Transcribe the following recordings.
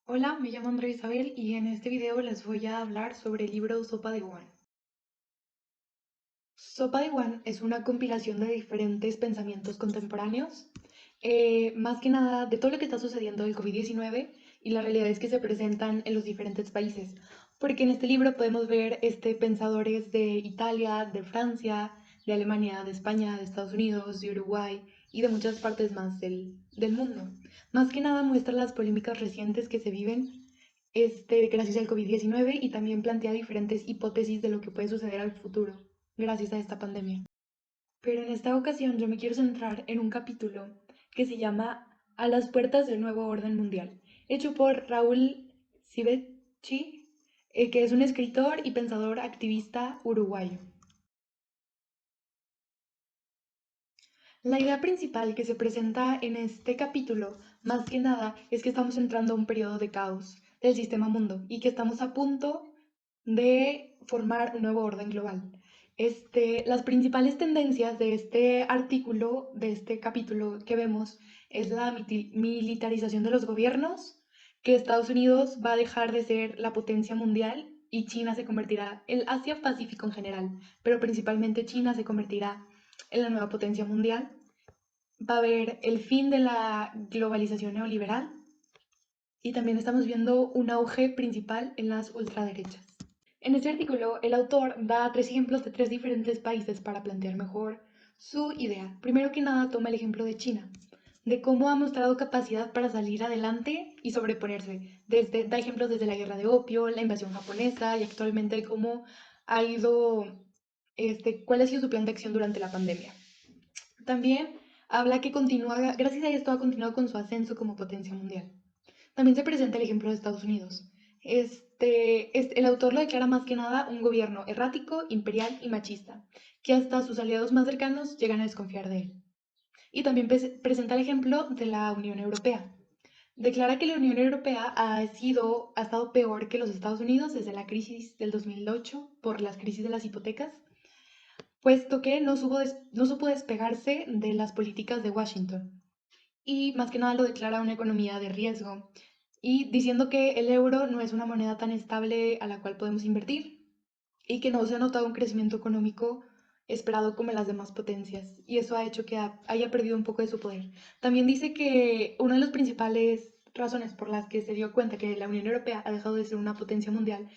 Hola, me llamo Andrea Isabel y en este video les voy a hablar sobre el libro Sopa de Guan. Sopa de Guan es una compilación de diferentes pensamientos contemporáneos, más que nada de todo lo que está sucediendo del COVID-19 y las realidades que se presentan en los diferentes países, porque en este libro podemos ver pensadores de Italia, de Francia, de Alemania, de España, de Estados Unidos, de Uruguay y de muchas partes más del mundo. Más que nada muestra las polémicas recientes que se viven gracias al COVID-19 y también plantea diferentes hipótesis de lo que puede suceder al futuro gracias a esta pandemia. Pero en esta ocasión yo me quiero centrar en un capítulo que se llama A las puertas del nuevo orden mundial, hecho por Raúl Sivetsky, que es un escritor y pensador activista uruguayo. La idea principal que se presenta en este capítulo, más que nada, es que estamos entrando a un periodo de caos del sistema mundo y que estamos a punto de formar un nuevo orden global. Las principales tendencias de este artículo, de este capítulo que vemos, es la militarización de los gobiernos, que Estados Unidos va a dejar de ser la potencia mundial y China se convertirá, el Asia-Pacífico en general, pero principalmente China se convertirá en la nueva potencia mundial. Va a haber el fin de la globalización neoliberal y también estamos viendo un auge principal en las ultraderechas. En este artículo, el autor da tres ejemplos de tres diferentes países para plantear mejor su idea. Primero que nada, toma el ejemplo de China, de cómo ha mostrado capacidad para salir adelante y sobreponerse. Da ejemplos desde la guerra de opio, la invasión japonesa y actualmente cómo ha ido, cuál ha sido su plan de acción durante la pandemia. También habla que gracias a esto ha continuado con su ascenso como potencia mundial. También se presenta el ejemplo de Estados Unidos. El autor lo declara más que nada un gobierno errático, imperial y machista, que hasta sus aliados más cercanos llegan a desconfiar de él. Y también presenta el ejemplo de la Unión Europea. Declara que la Unión Europea ha estado peor que los Estados Unidos desde la crisis del 2008 por las crisis de las hipotecas, puesto que no supo despegarse de las políticas de Washington. Y más que nada lo declara una economía de riesgo, y diciendo que el euro no es una moneda tan estable a la cual podemos invertir y que no se ha notado un crecimiento económico esperado como en las demás potencias, y eso ha hecho que haya perdido un poco de su poder. También dice que una de las principales razones por las que se dio cuenta que la Unión Europea ha dejado de ser una potencia mundial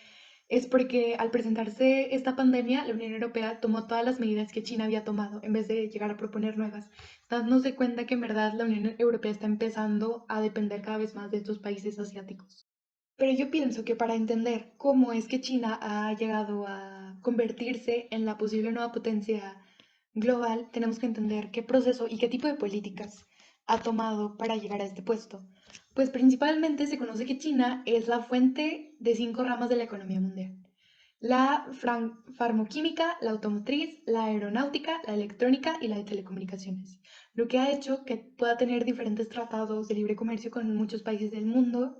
es porque al presentarse esta pandemia, la Unión Europea tomó todas las medidas que China había tomado en vez de llegar a proponer nuevas, dándose cuenta que en verdad la Unión Europea está empezando a depender cada vez más de estos países asiáticos. Pero yo pienso que para entender cómo es que China ha llegado a convertirse en la posible nueva potencia global, tenemos que entender qué proceso y qué tipo de políticas ha tomado para llegar a este puesto. Pues principalmente se conoce que China es la fuente de cinco ramas de la economía mundial: la farmoquímica, la automotriz, la aeronáutica, la electrónica y la de telecomunicaciones, lo que ha hecho que pueda tener diferentes tratados de libre comercio con muchos países del mundo,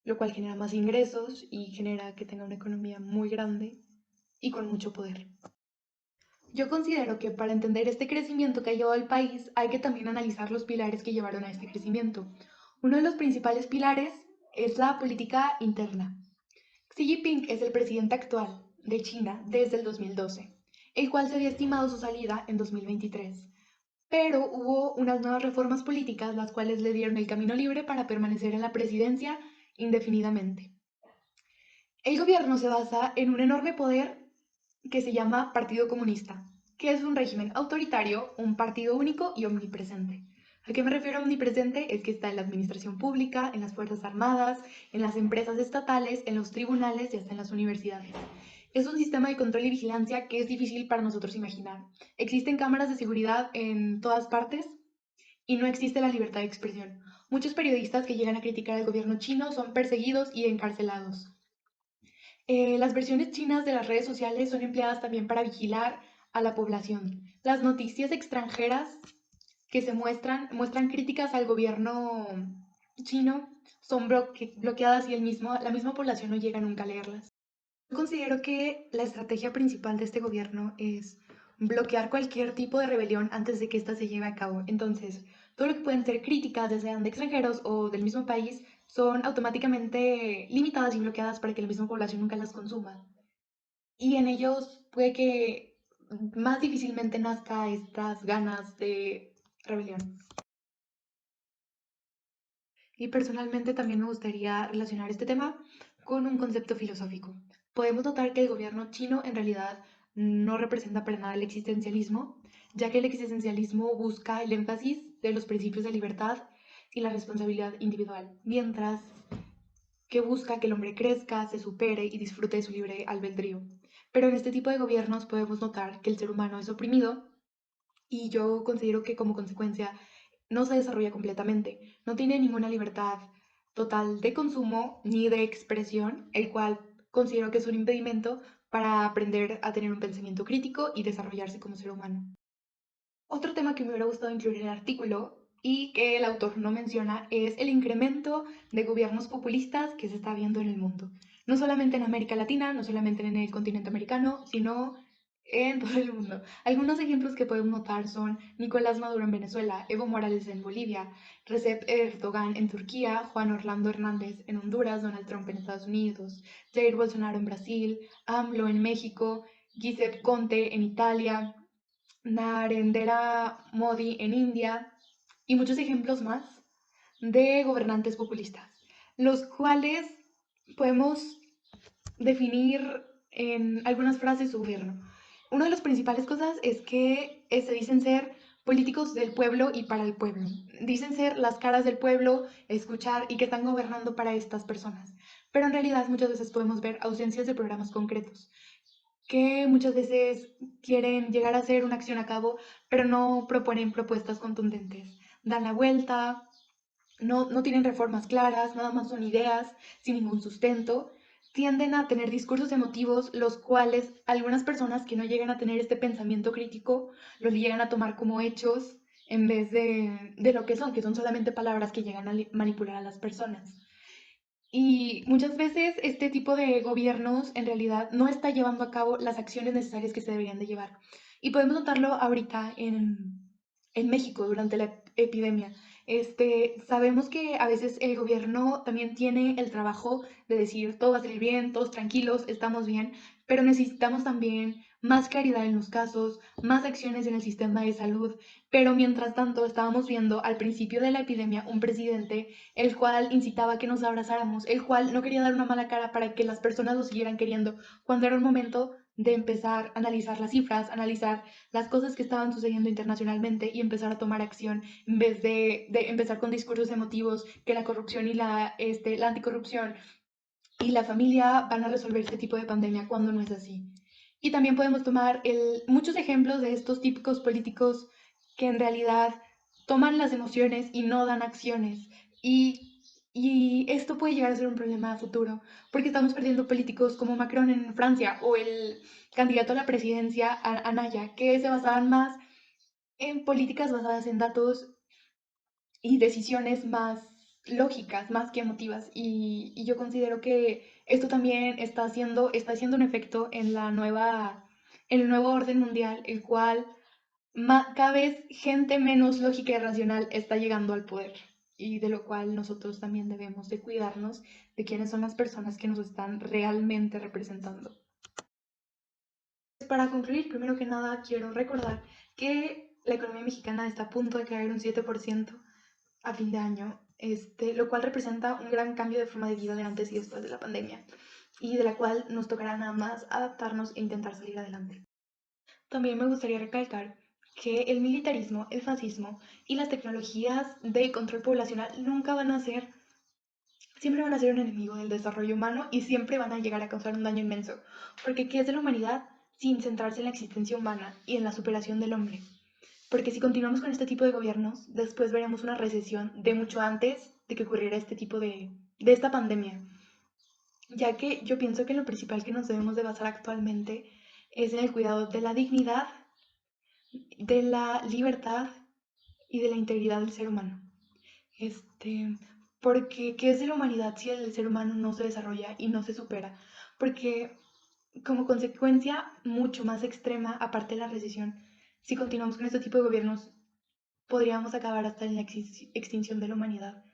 lo cual genera más ingresos y genera que tenga una economía muy grande y con mucho poder. Yo considero que para entender este crecimiento que ha llevado al país hay que también analizar los pilares que llevaron a este crecimiento. Uno de los principales pilares es la política interna. Xi Jinping es el presidente actual de China desde el 2012, el cual se había estimado su salida en 2023. Pero hubo unas nuevas reformas políticas las cuales le dieron el camino libre para permanecer en la presidencia indefinidamente. El gobierno se basa en un enorme poder que se llama Partido Comunista, que es un régimen autoritario, un partido único y omnipresente. ¿A qué me refiero omnipresente? Es que está en la administración pública, en las Fuerzas Armadas, en las empresas estatales, en los tribunales y hasta en las universidades. Es un sistema de control y vigilancia que es difícil para nosotros imaginar. Existen cámaras de seguridad en todas partes y no existe la libertad de expresión. Muchos periodistas que llegan a criticar al gobierno chino son perseguidos y encarcelados. Las versiones chinas de las redes sociales son empleadas también para vigilar a la población. Las noticias extranjeras que muestran críticas al gobierno chino son bloqueadas y la misma población no llega nunca a leerlas. Yo considero que la estrategia principal de este gobierno es bloquear cualquier tipo de rebelión antes de que ésta se lleve a cabo. Entonces, todo lo que pueden ser críticas, ya sean de extranjeros o del mismo país, son automáticamente limitadas y bloqueadas para que la misma población nunca las consuma. Y en ellos puede que más difícilmente nazca estas ganas de rebelión. Y personalmente también me gustaría relacionar este tema con un concepto filosófico. Podemos notar que el gobierno chino en realidad no representa para nada el existencialismo, ya que el existencialismo busca el énfasis de los principios de libertad y la responsabilidad individual, mientras que busca que el hombre crezca, se supere y disfrute de su libre albedrío. Pero en este tipo de gobiernos podemos notar que el ser humano es oprimido y yo considero que como consecuencia no se desarrolla completamente, no tiene ninguna libertad total de consumo ni de expresión, el cual considero que es un impedimento para aprender a tener un pensamiento crítico y desarrollarse como ser humano. Otro tema que me hubiera gustado incluir en el artículo y que el autor no menciona es el incremento de gobiernos populistas que se está viendo en el mundo. No solamente en América Latina, no solamente en el continente americano, sino en todo el mundo. Algunos ejemplos que podemos notar son Nicolás Maduro en Venezuela, Evo Morales en Bolivia, Recep Erdogan en Turquía, Juan Orlando Hernández en Honduras, Donald Trump en Estados Unidos, Jair Bolsonaro en Brasil, AMLO en México, Giuseppe Conte en Italia, Narendra Modi en India y muchos ejemplos más de gobernantes populistas, los cuales podemos definir en algunas frases su gobierno. Una de las principales cosas es que se dicen ser políticos del pueblo y para el pueblo. Dicen ser las caras del pueblo, escuchar y que están gobernando para estas personas. Pero en realidad muchas veces podemos ver ausencias de programas concretos que muchas veces quieren llegar a hacer una acción a cabo, pero no proponen propuestas contundentes. Dan la vuelta, no tienen reformas claras, nada más son ideas sin ningún sustento. Tienden a tener discursos emotivos, los cuales algunas personas que no llegan a tener este pensamiento crítico, los llegan a tomar como hechos en vez de lo que son solamente palabras que llegan a manipular a las personas. Y muchas veces este tipo de gobiernos en realidad no está llevando a cabo las acciones necesarias que se deberían de llevar. Y podemos notarlo ahorita en México durante la epidemia. Sabemos que a veces el gobierno también tiene el trabajo de decir todo va a salir bien, todos tranquilos, estamos bien, pero necesitamos también más claridad en los casos, más acciones en el sistema de salud. Pero mientras tanto estábamos viendo al principio de la epidemia un presidente el cual incitaba a que nos abrazáramos, el cual no quería dar una mala cara para que las personas lo siguieran queriendo, cuando era un momento de empezar a analizar las cifras, analizar las cosas que estaban sucediendo internacionalmente y empezar a tomar acción en vez de empezar con discursos emotivos que la corrupción y la anticorrupción y la familia van a resolver este tipo de pandemia cuando no es así. Y también podemos tomar muchos ejemplos de estos típicos políticos que en realidad toman las emociones y no dan acciones. Y esto puede llegar a ser un problema a futuro, porque estamos perdiendo políticos como Macron en Francia o el candidato a la presidencia, Anaya, que se basaban más en políticas basadas en datos y decisiones más lógicas, más que emotivas. Y yo considero que esto también está haciendo un efecto en en el nuevo orden mundial, el cual cada vez gente menos lógica y racional está llegando al poder. Y de lo cual nosotros también debemos de cuidarnos de quiénes son las personas que nos están realmente representando. Para concluir, primero que nada, quiero recordar que la economía mexicana está a punto de caer un 7% a fin de año, lo cual representa un gran cambio de forma de vida de antes y después de la pandemia, y de la cual nos tocará nada más adaptarnos e intentar salir adelante. También me gustaría recalcar que el militarismo, el fascismo y las tecnologías de control poblacional siempre van a ser un enemigo del desarrollo humano y siempre van a llegar a causar un daño inmenso, porque ¿qué es de la humanidad sin centrarse en la existencia humana y en la superación del hombre? Porque si continuamos con este tipo de gobiernos, después veremos una recesión de mucho antes de que ocurriera este tipo de esta pandemia. Ya que yo pienso que lo principal que nos debemos de basar actualmente es en el cuidado de la dignidad, de la libertad y de la integridad del ser humano. Este, porque ¿qué es de la humanidad si el ser humano no se desarrolla y no se supera? Porque como consecuencia mucho más extrema, aparte de la recesión, si continuamos con este tipo de gobiernos, podríamos acabar hasta en la extinción de la humanidad.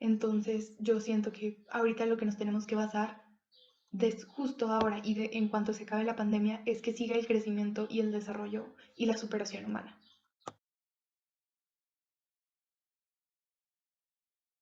Entonces yo siento que ahorita lo que nos tenemos que basar justo ahora y en cuanto se acabe la pandemia es que siga el crecimiento y el desarrollo y la superación humana.